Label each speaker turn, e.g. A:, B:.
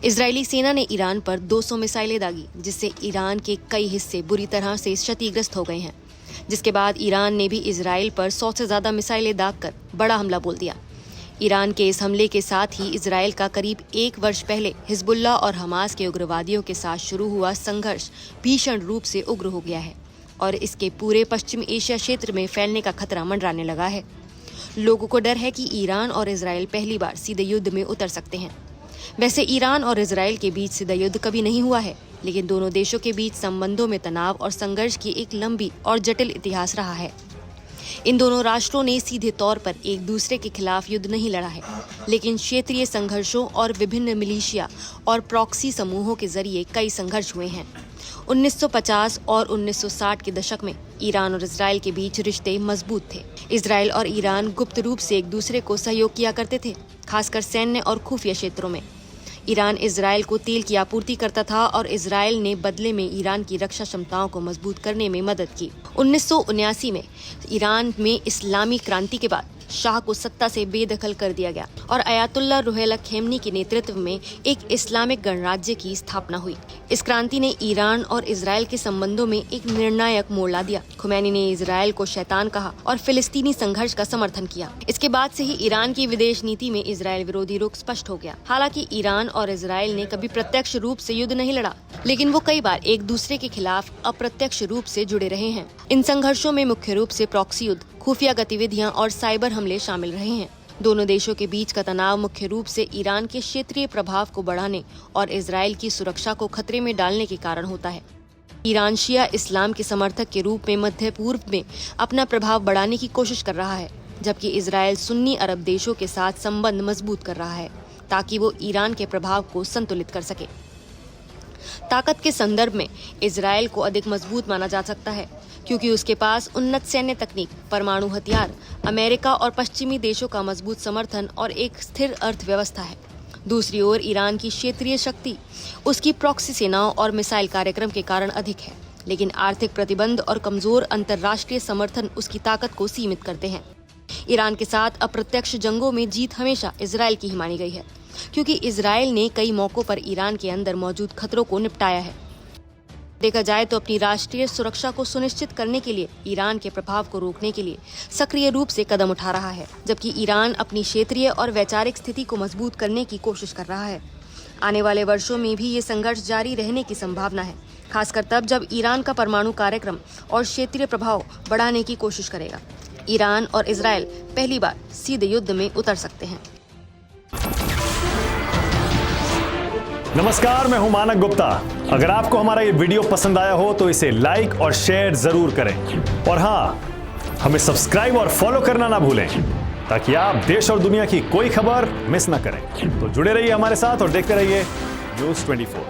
A: Israeli सेना ने Iran पर 200 मिसाइलें दागी, जिससे ईरान के कई हिस्से बुरी तरह से क्षतिग्रस्त हो गए हैं। जिसके बाद ईरान ने भी इजराइल पर 100 से ज्यादा मिसाइलें दागकर बड़ा हमला बोल दिया। ईरान के इस हमले के साथ ही इजराइल का करीब 1 वर्ष पहले हिजबुल्लाह और हमास के उग्रवादियों के साथ शुरू हुआ संघर्ष भीषण रूप से उग्र हो गया है और इसके पूरे पश्चिम एशिया क्षेत्र में फैलने का खतरा मंडराने लगा है। लोगों को डर है कि ईरान और इजराइल पहली बार सीधे युद्ध में उतर सकते हैं। वैसे ईरान और इजराइल के बीच सीधा युद्ध कभी नहीं हुआ है, लेकिन दोनों देशों के बीच संबंधों में तनाव और संघर्ष की एक लंबी और जटिल इतिहास रहा है। इन दोनों राष्ट्रों ने सीधे तौर पर एक दूसरे के खिलाफ युद्ध नहीं लड़ा है, लेकिन क्षेत्रीय संघर्षों और विभिन्न मिलिशिया और प्रॉक्सी समूहों के जरिए कई संघर्ष हुए हैं। 1950 और 1960 के दशक में ईरान और इजराइल के बीच रिश्ते मजबूत थे। इजराइल और ईरान गुप्त रूप से एक दूसरे को सहयोग किया करते थे, खासकर सैन्य और खुफिया क्षेत्रों में। ईरान इजराइल को तेल की आपूर्ति करता था और इजराइल ने बदले में ईरान की रक्षा क्षमताओं को मजबूत करने में मदद की। 1979 में ईरान में इस्लामी क्रांति के बाद शाह को सत्ता से बेदखल कर दिया गया और अयातुल्ला रुहोल्लाह खेमनी के नेतृत्व में एक इस्लामिक गणराज्य की स्थापना हुई। इस क्रांति ने ईरान और इजराइल के संबंधों में एक निर्णायक मोड़ ला दिया। खुमैनी ने इजराइल को शैतान कहा और फिलिस्तीनी संघर्ष का समर्थन किया। इसके बाद से ही ईरान की विदेश नीति में इजराइल विरोधी रुख स्पष्ट हो गया। हालांकि ईरान और इजराइल ने कभी प्रत्यक्ष रूप से युद्ध नहीं लड़ा, लेकिन वो कई बार एक दूसरे के खिलाफ अप्रत्यक्ष रूप से जुड़े रहे हैं। इन संघर्षों में मुख्य रूप से प्रॉक्सी युद्ध, खुफिया गतिविधियां और साइबर हमले शामिल रहे हैं। दोनों देशों के बीच का तनाव मुख्य रूप से ईरान के क्षेत्रीय प्रभाव को बढ़ाने और इजराइल की सुरक्षा को खतरे में डालने के कारण होता है। ईरान शिया इस्लाम के समर्थक के रूप में मध्य पूर्व में अपना प्रभाव बढ़ाने की कोशिश कर रहा है, जबकि इजराइल सुन्नी अरब देशों के साथ संबंध मजबूत कर रहा है ताकि वो ईरान के प्रभाव को संतुलित कर सके। ताकत के संदर्भ में इजराइल को अधिक मजबूत माना जा सकता है, क्योंकि उसके पास उन्नत सैन्य तकनीक, परमाणु हथियार, अमेरिका और पश्चिमी देशों का मजबूत समर्थन और एक स्थिर अर्थव्यवस्था है। दूसरी ओर ईरान की क्षेत्रीय शक्ति उसकी प्रॉक्सी सेनाओं और मिसाइल कार्यक्रम के कारण अधिक है, लेकिन आर्थिक प्रतिबंध और कमजोर अंतर्राष्ट्रीय समर्थन उसकी ताकत को सीमित करते हैं। ईरान के साथ अप्रत्यक्ष जंगों में जीत हमेशा इजराइल की ही मानी गई है, क्योंकि इजराइल ने कई मौकों पर ईरान के अंदर मौजूद खतरों को निपटाया है। देखा जाए तो अपनी राष्ट्रीय सुरक्षा को सुनिश्चित करने के लिए ईरान के प्रभाव को रोकने के लिए सक्रिय रूप से कदम उठा रहा है, जबकि ईरान अपनी क्षेत्रीय और वैचारिक स्थिति को मजबूत करने की कोशिश कर रहा है। आने वाले वर्षों में भी ये संघर्ष जारी रहने की संभावना है, खासकर तब जब ईरान का परमाणु कार्यक्रम और क्षेत्रीय प्रभाव बढ़ाने की कोशिश करेगा। ईरान और इजराइल पहली बार सीधे युद्ध में उतर सकते हैं।
B: नमस्कार, मैं हूं मानक गुप्ता। अगर आपको हमारा ये वीडियो पसंद आया हो तो इसे लाइक और शेयर जरूर करें और हाँ, हमें सब्सक्राइब और फॉलो करना ना भूलें ताकि आप देश और दुनिया की कोई खबर मिस ना करें। तो जुड़े रहिए हमारे साथ और देखते रहिए न्यूज़ 24।